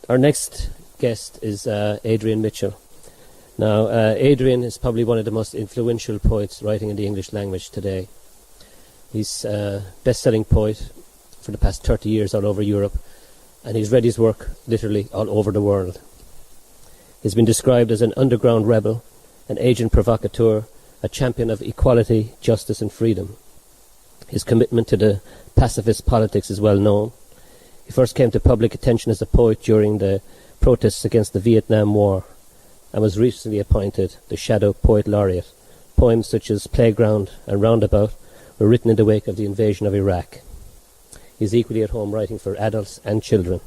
Our next guest is Adrian Mitchell. Now, Adrian is probably one of the most influential poets writing in the English language today. He's a best-selling poet for the past 30 years all over Europe, and he's read his work literally all over the world. He's been described as an underground rebel, an agent provocateur, a champion of equality, justice and freedom. His commitment to the pacifist politics is well known. He first came to public attention as a poet during the protests against the Vietnam War and was recently appointed the Shadow Poet Laureate. Poems such as Playground and Roundabout were written in the wake of the invasion of Iraq. He's equally at home writing for adults and children.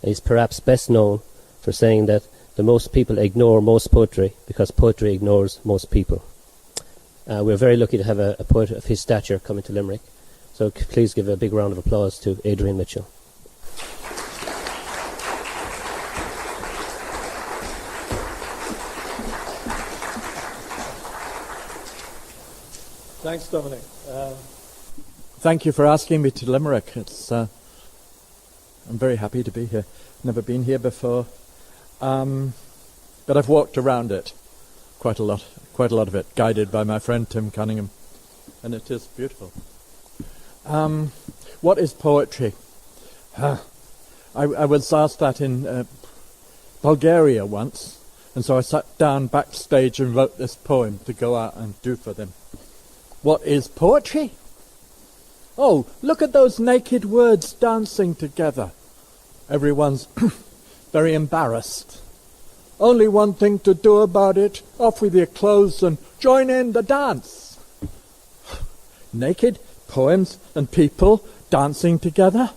And he's perhaps best known for saying that the most people ignore most poetry because poetry ignores most people. We're very lucky to have a poet of his stature coming to Limerick. So please give a big round of applause to Adrian Mitchell. Thanks, Dominic. Thank you for asking me to Limerick. I'm very happy to be here. Never been here before, but I've walked around it quite a lot of it, guided by my friend Tim Cunningham, and it is beautiful. What is poetry? I was asked that in Bulgaria once, and so I sat down backstage and wrote this poem to go out and do for them. What is poetry? Oh, look at those naked words dancing together. Everyone's very embarrassed. Only one thing to do about it. Off with your clothes and join in the dance. Naked poems and people dancing together?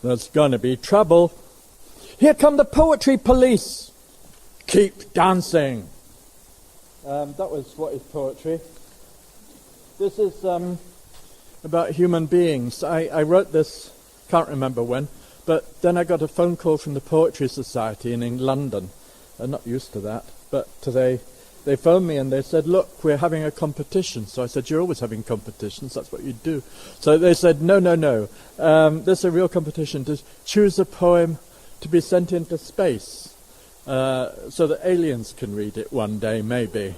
There's going to be trouble. Here come the poetry police. Keep dancing. That was What is Poetry. This is about human beings. I wrote this, can't remember when, but then I got a phone call from the Poetry Society in London. I'm not used to that, but they phoned me and they said, look, we're having a competition. So I said, you're always having competitions, that's what you do. So they said, no, this is a real competition to choose a poem to be sent into space so that aliens can read it one day, maybe.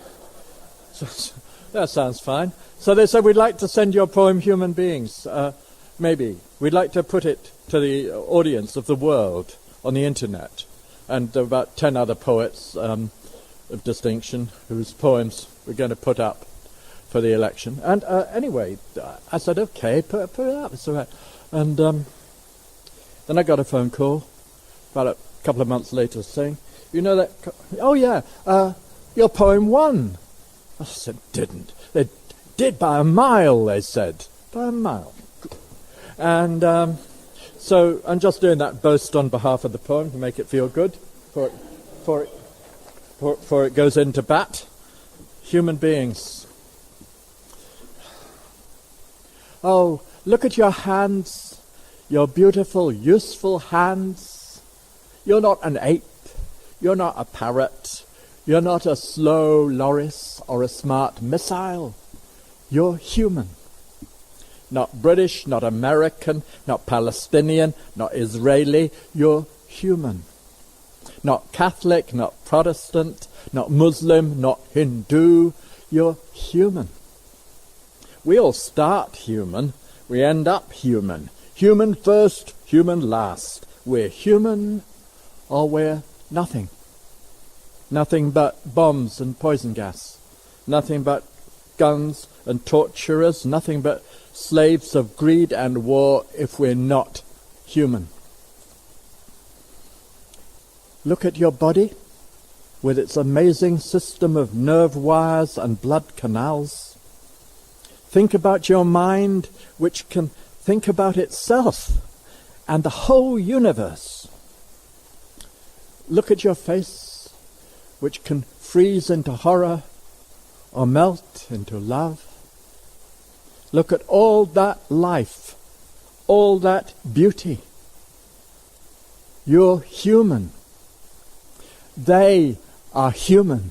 So, that sounds fine. So they said, we'd like to send your poem Human Beings. Maybe. We'd like to put it to the audience of the world on the internet. And there are about 10 other poets of distinction whose poems we're going to put up for the election. And anyway, I said, okay, put it up. It's all right. And then I got a phone call about a couple of months later saying, you know that, oh yeah, your poem won. I said, didn't. They did by a mile, they said. By a mile. And so I'm just doing that boast on behalf of the poem to make it feel good before it goes into bat. Human beings. Oh, look at your hands, your beautiful, useful hands. You're not an ape. You're not a parrot. You're not a slow loris or a smart missile. You're human. Not British, not American, not Palestinian, not Israeli. You're human. Not Catholic, not Protestant, not Muslim, not Hindu. You're human. We all start human. We end up human. Human first, human last. We're human or we're nothing. Nothing but bombs and poison gas. Nothing but guns and torturers. Nothing but slaves of greed and war if we're not human. Look at your body with its amazing system of nerve wires and blood canals. Think about your mind, which can think about itself and the whole universe. Look at your face, which can freeze into horror or melt into love. Look at all that life, all that beauty. You're human. They are human.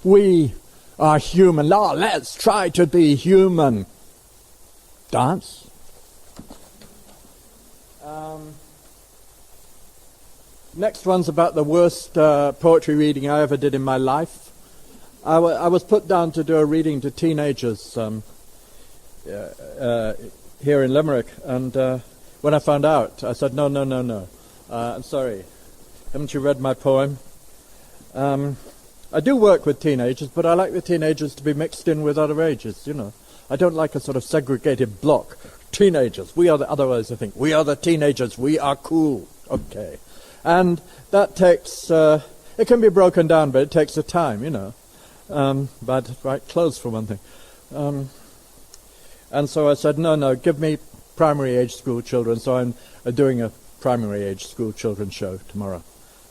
We are human. Now let's try to be human. Dance. Next one's about the worst poetry reading I ever did in my life. I was put down to do a reading to teenagers here in Limerick, and when I found out, I said, no. I'm sorry. Haven't you read my poem? I do work with teenagers, but I like the teenagers to be mixed in with other ages, you know. I don't like a sort of segregated block. Teenagers, we are the, otherwise I think, we are the teenagers, we are cool. Okay. And that takes, it can be broken down, but it takes a time, you know. But right clothes for one thing. And so I said, no, give me primary age school children. So I'm doing a primary age school children show tomorrow.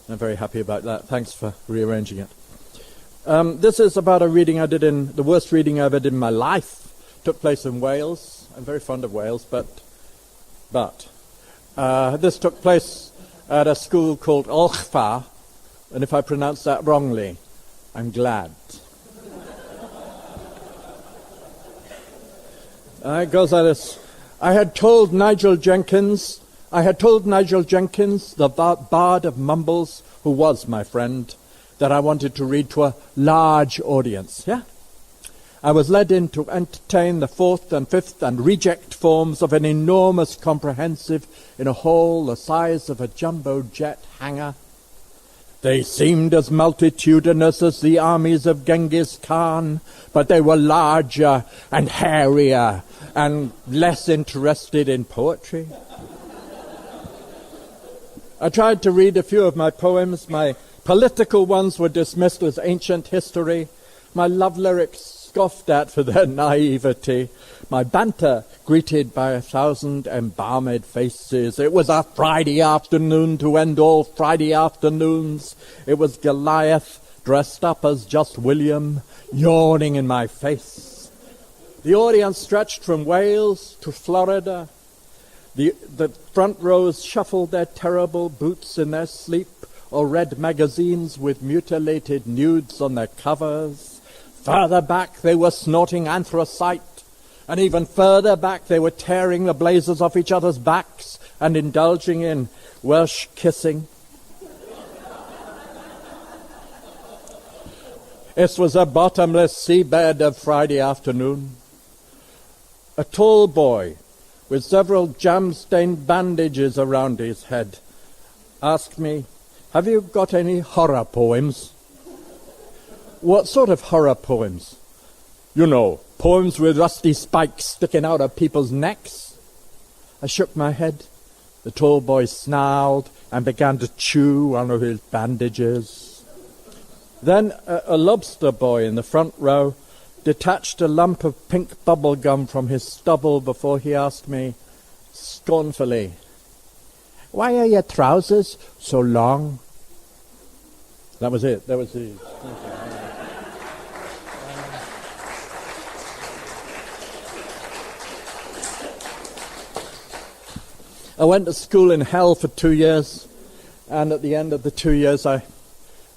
I'm very happy about that. Thanks for rearranging it. This is about a reading I did the worst reading I ever did in my life. Took place in Wales. I'm very fond of Wales, but this took place at a school called Hirshfield, and if I pronounce that wrongly, I'm glad. It goes like this. I had told Nigel Jenkins, the bard of Mumbles, who was my friend, that I wanted to read to a large audience. Yeah? I was led in to entertain the fourth and fifth and reject forms of an enormous comprehensive in a hall the size of a jumbo jet hangar. They seemed as multitudinous as the armies of Genghis Khan, but they were larger and hairier and less interested in poetry. I tried to read a few of my poems. My political ones were dismissed as ancient history. My love lyrics scoffed at for their naivety. My banter greeted by 1,000 embalmed faces. It was a Friday afternoon to end all Friday afternoons. It was Goliath dressed up as just William, yawning in my face. The audience stretched from Wales to Florida. The front rows shuffled their terrible boots in their sleep or read magazines with mutilated nudes on their covers. Further back they were snorting anthracite, and even further back they were tearing the blazers off each other's backs and indulging in Welsh kissing. This was a bottomless seabed of Friday afternoon. A tall boy with several jam-stained bandages around his head asked me, "Have you got any horror poems?" What sort of horror poems? You know, poems with rusty spikes sticking out of people's necks. I shook my head. The tall boy snarled and began to chew one of his bandages. Then a lobster boy in the front row detached a lump of pink bubble gum from his stubble before he asked me scornfully, "Why are your trousers so long?" That was it. That was the... I went to school in hell for 2 years, and at the end of the 2 years I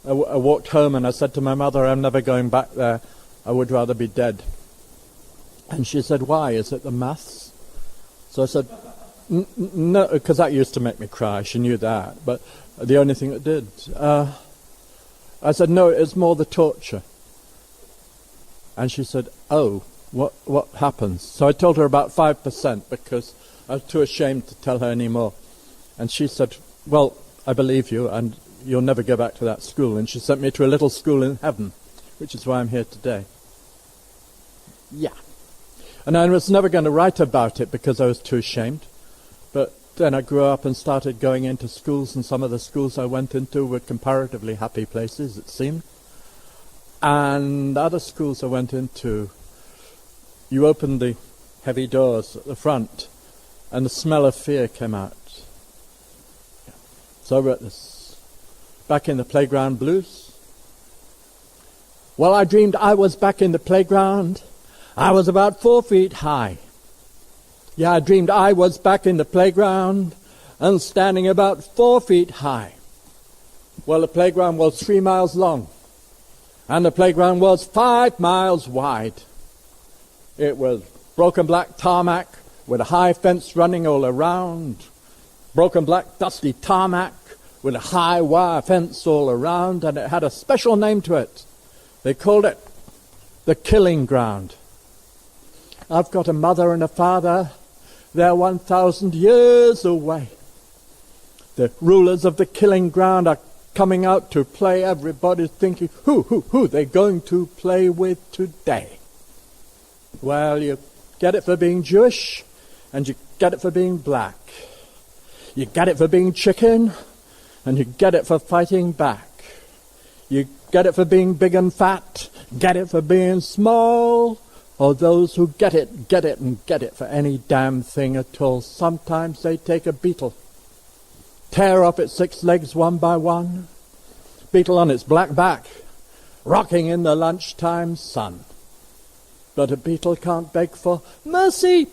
walked home and I said to my mother, "I'm never going back there. I would rather be dead." And she said, "Why? Is it the maths?" So I said, "No," because that used to make me cry. She knew that, but the only thing that did. I said, "No, it's more the torture." And she said, "Oh, what happens?" So I told her about 5% because I was too ashamed to tell her any more. And she said, "Well, I believe you, and you'll never go back to that school." And she sent me to a little school in heaven, which is why I'm here today. Yeah. And I was never going to write about it because I was too ashamed. But then I grew up and started going into schools, and some of the schools I went into were comparatively happy places, it seemed. And other schools I went into, you opened the heavy doors at the front, and the smell of fear came out. So I wrote this. Back in the playground blues. Well, I dreamed I was back in the playground. I was about 4 feet high. Yeah, I dreamed I was back in the playground and standing about 4 feet high. Well, the playground was 3 miles long, and the playground was 5 miles wide. It was broken black tarmac with a high fence running all around. Broken black dusty tarmac with a high wire fence all around, and it had a special name to it. They called it the killing ground. I've got a mother and a father. They're 1,000 years away. The rulers of the killing ground are coming out to play. Everybody's thinking, who they're going to play with today? Well, you get it for being Jewish, and you get it for being black. You get it for being chicken, and you get it for fighting back. You get it for being big and fat, get it for being small, or those who get it, and get it for any damn thing at all. Sometimes they take a beetle, tear off its 6 legs one by one, beetle on its black back, rocking in the lunchtime sun. But a beetle can't beg for mercy.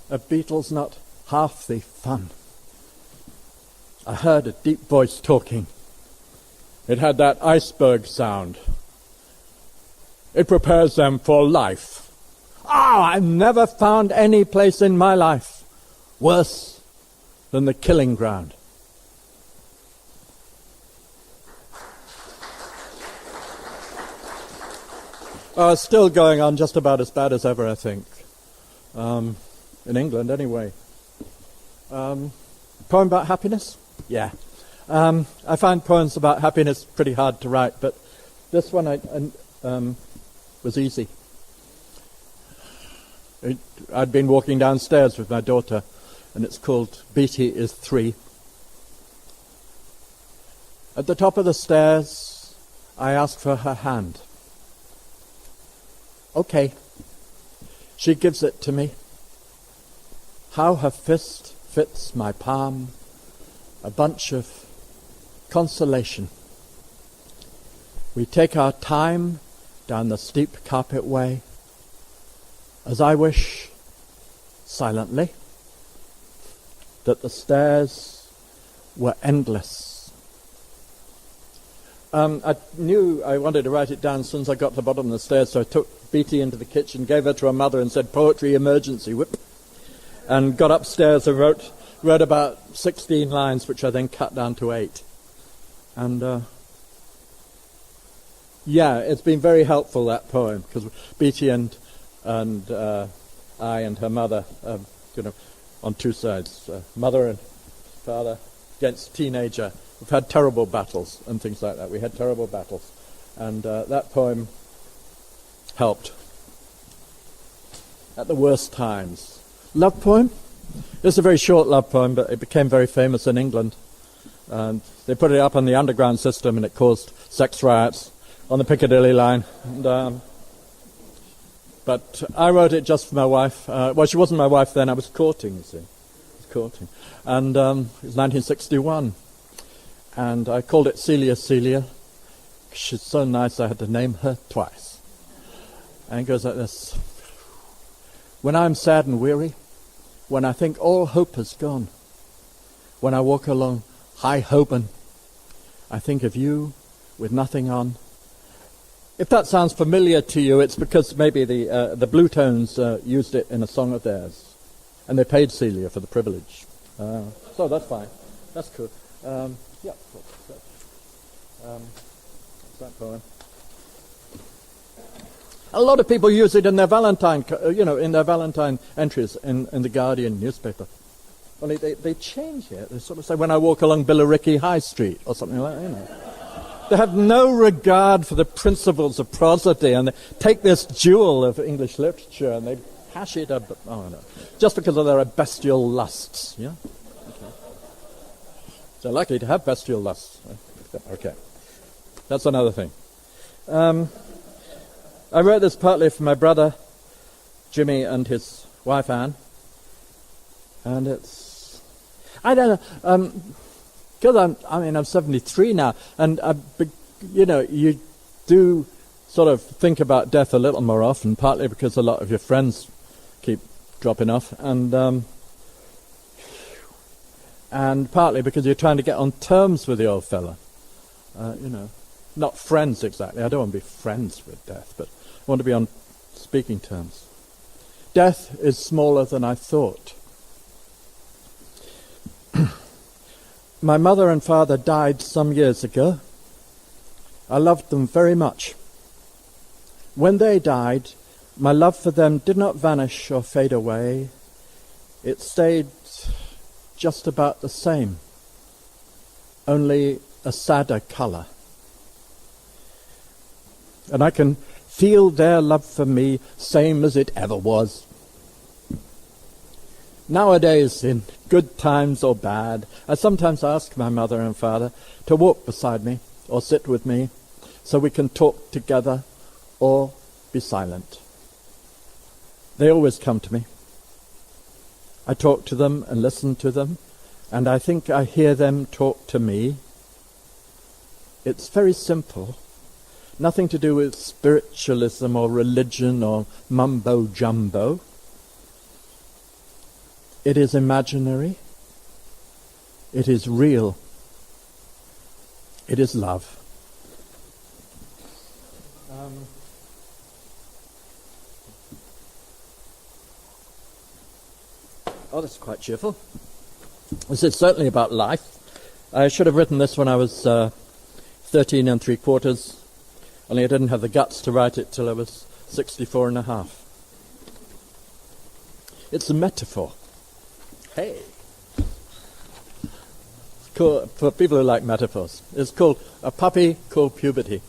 A beetle's not half the fun. I heard a deep voice talking. It had that iceberg sound. It prepares them for life. I've never found any place in my life worse than the killing ground. It's still going on just about as bad as ever, I think. In England, anyway. Poem about happiness? Yeah. I find poems about happiness pretty hard to write, but this one was easy. I'd been walking downstairs with my daughter, and it's called Beatty is 3. At the top of the stairs, I ask for her hand. Okay. She gives it to me. How her fist fits my palm, a bunch of consolation. We take our time down the steep carpet way, as I wish, silently, that the stairs were endless. I knew I wanted to write it down as soon as I got to the bottom of the stairs, so I took Beatty into the kitchen, gave her to her mother and said, poetry emergency, whip, and got upstairs and wrote about 16 lines, which I then cut down to 8. And it's been very helpful, that poem, because Beatty and I and her mother, on two sides, mother and father against teenager. We've had terrible battles and things like that. We had terrible battles. And that poem helped at the worst times. Love poem? It's a very short love poem, but it became very famous in England. And they put it up on the underground system, and it caused sex riots on the Piccadilly line. And, but I wrote it just for my wife. She wasn't my wife then. I was courting, you see. And it was 1961. And I called it Celia. She's so nice I had to name her twice. And it goes like this. When I'm sad and weary, when I think all hope has gone, when I walk along High Holborn, I think of you with nothing on. If that sounds familiar to you, it's because maybe the Blue Tones used it in a song of theirs, and they paid Celia for the privilege. So that's fine. That's cool. What's that poem? A lot of people use it in their Valentine, in their Valentine entries in the Guardian newspaper. Only they change it. They sort of say, when I walk along Billericay High Street, or something like that, They have no regard for the principles of prosody, and they take this jewel of English literature and they hash it up, just because of their bestial lusts, yeah? Okay. They're likely to have bestial lusts. Okay. That's another thing. I wrote this partly for my brother, Jimmy, and his wife, Anne. And it's... I don't know... because I'm 73 now, and you do sort of think about death a little more often, partly because a lot of your friends keep dropping off, and partly because you're trying to get on terms with the old fella. Not friends exactly. I don't want to be friends with death, but I want to be on speaking terms. Death is smaller than I thought. My mother and father died some years ago. I loved them very much. When they died, my love for them did not vanish or fade away. It stayed just about the same, only a sadder colour. And I can feel their love for me same as it ever was. Nowadays, in good times or bad, I sometimes ask my mother and father to walk beside me or sit with me so we can talk together or be silent. They always come to me. I talk to them and listen to them, and I think I hear them talk to me. It's very simple. Nothing to do with spiritualism or religion or mumbo-jumbo. It is imaginary. It is real. It is love. Oh, that's quite cheerful. This is certainly about life. I should have written this when I was 13 3/4, only I didn't have the guts to write it till I was 64 1/2. It's a metaphor. Hey. It's cool for people who like metaphors. It's called A Puppy Called Puberty.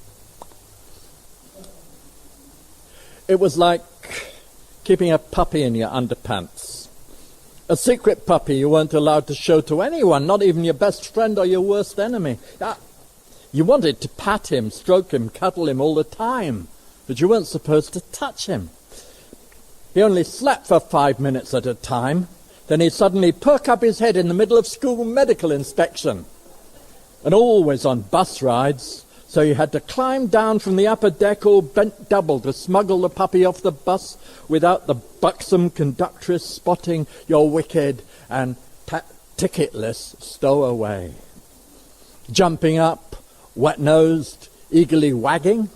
It was like keeping a puppy in your underpants. A secret puppy you weren't allowed to show to anyone, not even your best friend or your worst enemy. You wanted to pat him, stroke him, cuddle him all the time, but you weren't supposed to touch him. He only slept for 5 minutes at a time. Then he'd suddenly perk up his head in the middle of school medical inspection. And always on bus rides, so you had to climb down from the upper deck all bent double to smuggle the puppy off the bus without the buxom conductress spotting your wicked and ticketless stowaway. Jumping up, wet-nosed, eagerly wagging.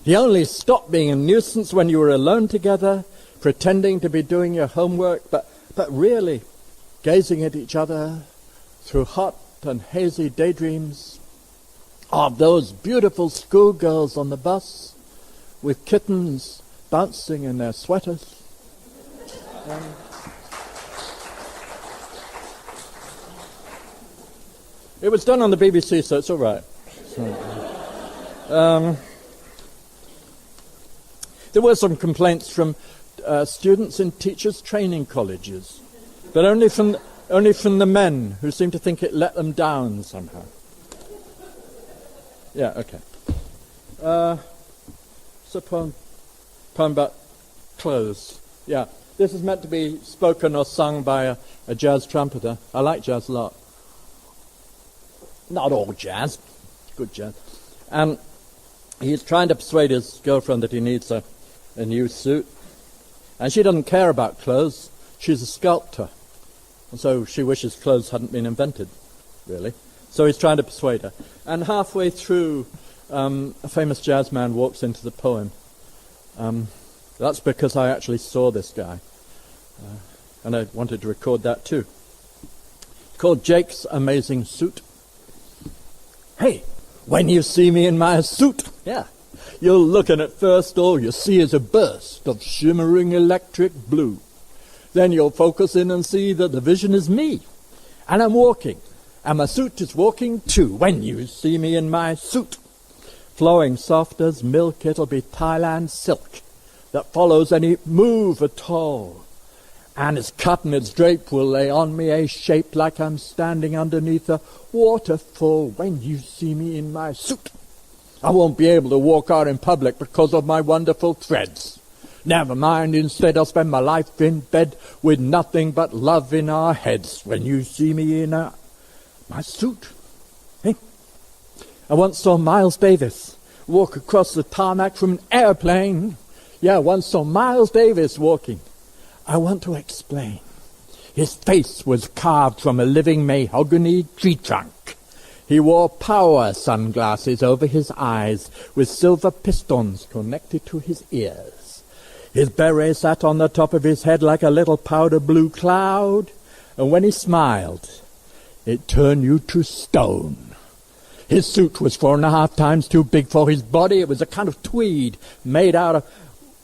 He only stopped being a nuisance when you were alone together, pretending to be doing your homework, but really gazing at each other through hot and hazy daydreams of those beautiful schoolgirls on the bus with kittens bouncing in their sweaters. It was done on the BBC, so it's all right. There were some complaints from students in teachers' training colleges, but only from the men, who seemed to think it let them down somehow. Yeah, okay. It's a poem about clothes. Yeah, this is meant to be spoken or sung by a jazz trumpeter. I like jazz a lot. Not all jazz, good jazz. And he's trying to persuade his girlfriend that he needs a new suit. And she doesn't care about clothes. She's a sculptor. And so she wishes clothes hadn't been invented, really. So he's trying to persuade her. And halfway through, a famous jazz man walks into the poem. That's because I actually saw this guy. And I wanted to record that too. It's called Jake's Amazing Suit. Hey, when you see me in my suit, yeah, you'll look and at first all you see is a burst of shimmering electric blue. Then you'll focus in and see that the vision is me. And I'm walking. And my suit is walking too. When you see me in my suit, flowing soft as milk, it'll be Thailand silk that follows any move at all. And its cut and its drape will lay on me a shape like I'm standing underneath a waterfall. When you see me in my suit, I won't be able to walk out in public because of my wonderful threads. Never mind, instead I'll spend my life in bed with nothing but love in our heads. When you see me in my suit. Hey, I once saw Miles Davis walk across the tarmac from an airplane. Yeah, I once saw Miles Davis walking. I want to explain. His face was carved from a living mahogany tree trunk. He wore power sunglasses over his eyes with silver pistons connected to his ears. His beret sat on the top of his head like a little powder blue cloud, and when he smiled, It'd turn you to stone. His suit was 4.5 times too big for his body. It was a kind of tweed made out of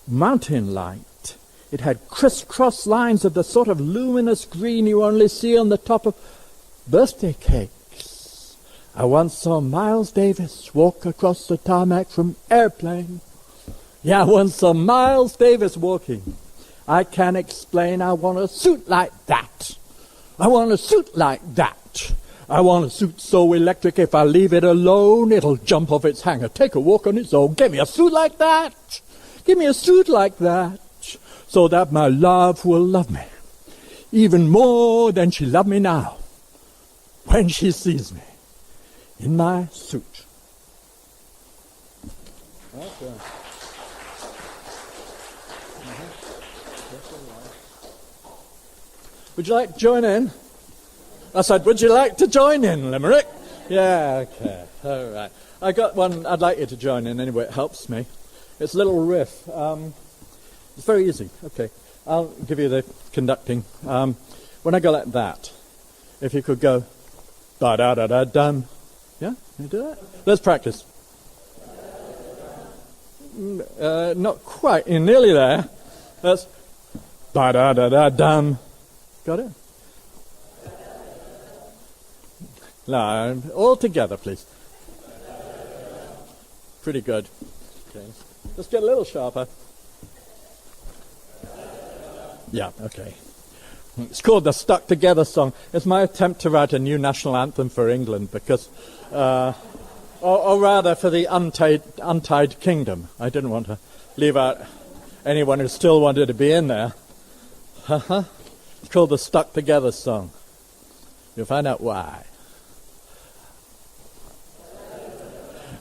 mountain light. It had crisscross lines of the sort of luminous green you only see on the top of birthday cakes. I once saw Miles Davis walk across the tarmac from airplane. Yeah, I once saw Miles Davis walking. I can't explain. I want a suit like that. I want a suit like that. I want a suit so electric if I leave it alone, it'll jump off its hanger, take a walk on its own. Give me a suit like that. Give me a suit like that, so that my love will love me, even more than she loved me now, when she sees me in my suit. Okay. Would you like to join in? I said, would you like to join in, Limerick? Yeah, okay, all right. I got one I'd like you to join in anyway, it helps me. It's a little riff. It's very easy. Okay, I'll give you the conducting. When I go like that, if you could go da-da-da-da-dum. Yeah, you do that? Let's practice. Not quite, you're nearly there. That's da-da-da-da-dum. Got it? No, all together, please. Pretty good. Okay. Let's get a little sharper. Yeah, okay. It's called the Stuck Together song. It's my attempt to write a new national anthem for England because, or rather for the untied kingdom. I didn't want to leave out anyone who still wanted to be in there. It's called the Stuck Together song. You'll find out why.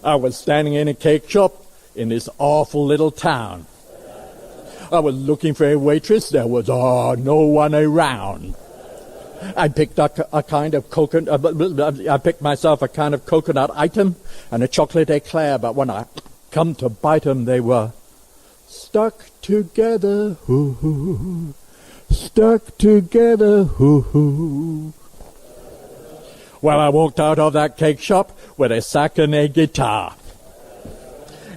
I was standing in a cake shop in this awful little town. I was looking for a waitress. There was no one around. I picked a kind of coconut. I picked myself a kind of coconut item and a chocolate eclair. But when I come to bite them, they were stuck together. Hoo-hoo. Stuck together. Hoo-hoo. Well, I walked out of that cake shop with a sack and a guitar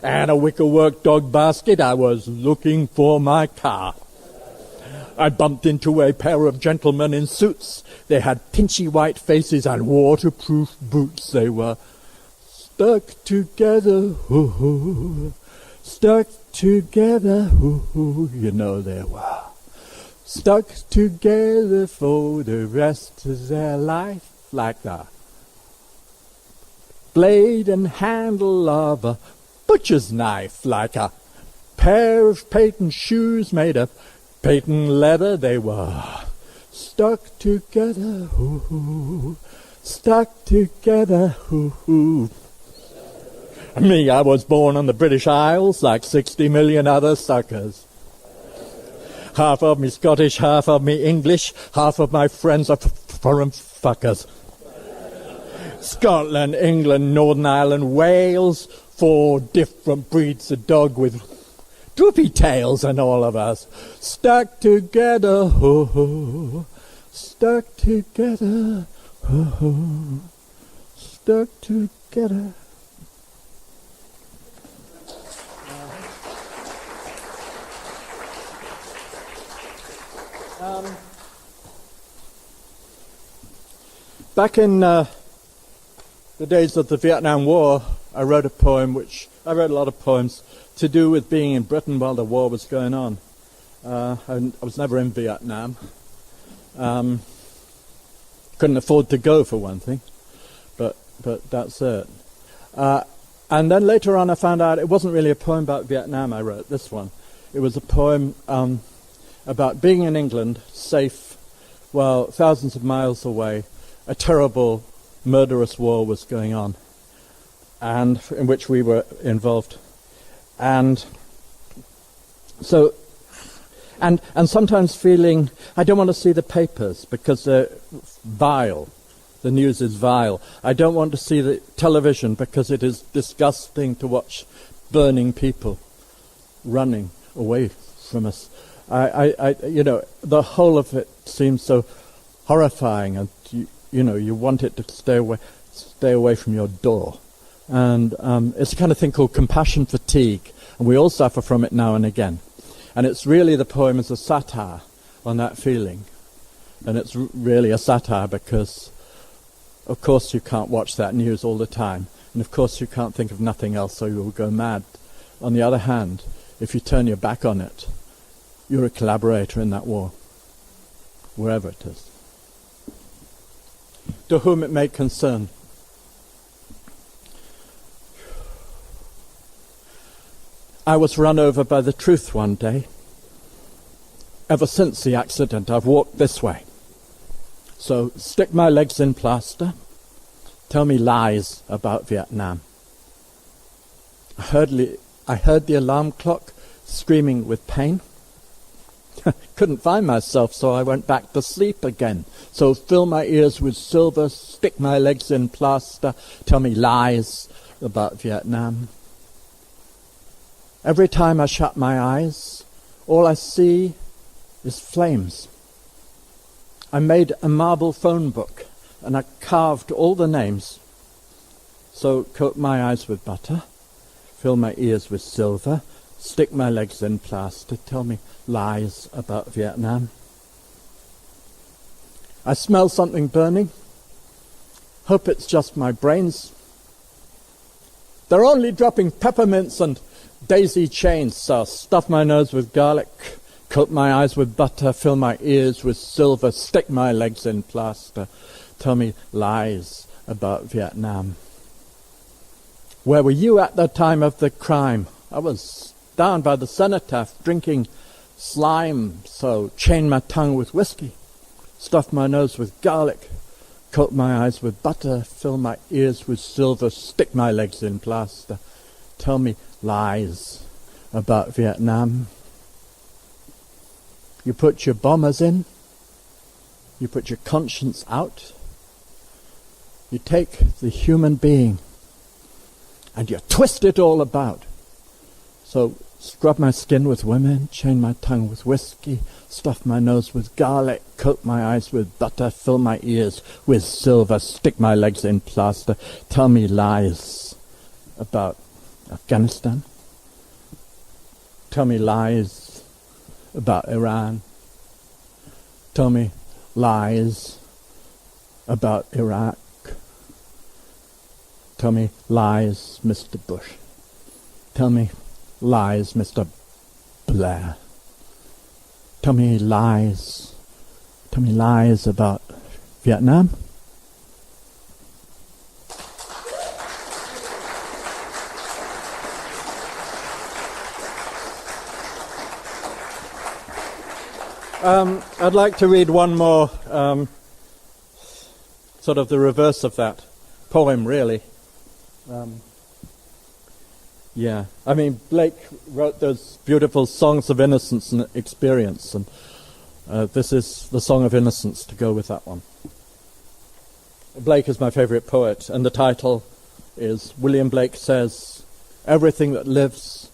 and a wickerwork dog basket. I was looking for my car. I bumped into a pair of gentlemen in suits. They had pinchy white faces and waterproof boots. They were stuck together, hoo-hoo. Stuck together, hoo-hoo. You know they were stuck together for the rest of their life. Like the blade and handle of a butcher's knife, like a pair of patent shoes made of patent leather. They were stuck together, hoo-hoo, stuck together, hoo-hoo. Me, I was born on the British Isles like 60 million other suckers. Half of me Scottish, half of me English, half of my friends are foreign fuckers. Scotland, England, Northern Ireland, Wales, 4 different breeds of dog with droopy tails, and all of us stuck together, ho ho, stuck together, ho ho, stuck together. Back in the days of the Vietnam War, I wrote a lot of poems to do with being in Britain while the war was going on. I was never in Vietnam. Couldn't afford to go, for one thing, but that's it. And then later on I found out it wasn't really a poem about Vietnam I wrote, this one. It was a poem about being in England, safe, while thousands of miles away, a terrible, murderous war was going on, and in which we were involved. And so, and sometimes feeling, I don't want to see the papers because they're vile. The news is vile. I don't want to see the television because it is disgusting to watch burning people running away from us. I the whole of it seems so horrifying, and you want it to stay away from your door. And it's a kind of thing called compassion fatigue, and we all suffer from it now and again. And it's really, the poem is a satire on that feeling. And it's really a satire because, of course, you can't watch that news all the time. And of course, you can't think of nothing else, so you'll go mad. On the other hand, if you turn your back on it, you're a collaborator in that war, wherever it is. To whom it may concern. I was run over by the truth one day. Ever since the accident, I've walked this way. So stick my legs in plaster. Tell me lies about Vietnam. I heard the alarm clock screaming with pain. Couldn't find myself, so I went back to sleep again. So fill my ears with silver, stick my legs in plaster, tell me lies about Vietnam. Every time I shut my eyes, all I see is flames. I made a marble phone book, and I carved all the names. So coat my eyes with butter, fill my ears with silver, stick my legs in plaster, tell me lies about Vietnam. I smell something burning. Hope it's just my brains. They're only dropping peppermints and daisy chains, so stuff my nose with garlic, coat my eyes with butter, fill my ears with silver, stick my legs in plaster, tell me lies about Vietnam. Where were you at the time of the crime? I was down by the cenotaph drinking slime, so chain my tongue with whiskey, stuff my nose with garlic, coat my eyes with butter, fill my ears with silver, stick my legs in plaster, tell me lies about Vietnam. You put your bombers in, you put your conscience out, you take the human being and you twist it all about. So scrub my skin with women, chain my tongue with whiskey, stuff my nose with garlic, coat my eyes with butter, fill my ears with silver, stick my legs in plaster, tell me lies about Afghanistan. Tell me lies about Iran. Tell me lies about Iraq. Tell me lies, Mr. Bush. Tell me lies, Mr. Blair. Tell me lies. Tell me lies about Vietnam. I'd like to read one more, sort of the reverse of that poem, really. I mean, Blake wrote those beautiful songs of innocence and experience, and this is the Song of Innocence to go with that one. Blake is my favorite poet, and the title is William Blake Says, Everything that lives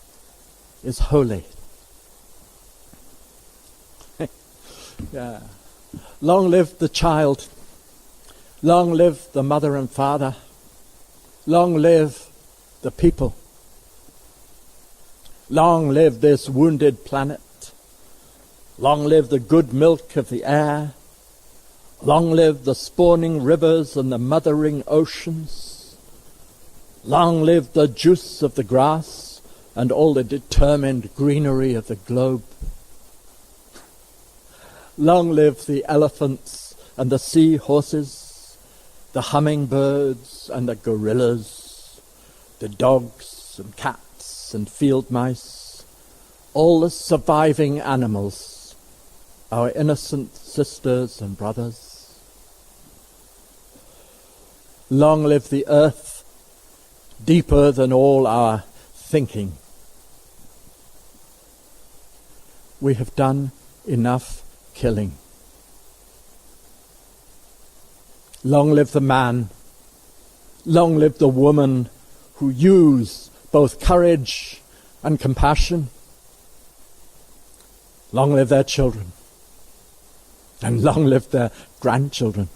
is holy. Yeah. Long live the child, long live the mother and father, long live the people, long live this wounded planet, long live the good milk of the air, long live the spawning rivers and the mothering oceans, long live the juice of the grass and all the determined greenery of the globe. Long live the elephants and the sea horses, the hummingbirds and the gorillas, the dogs and cats and field mice, all the surviving animals, our innocent sisters and brothers. Long live the earth, deeper than all our thinking. We have done enough killing. Long live the man, long live the woman who use both courage and compassion. Long live their children, and long live their grandchildren.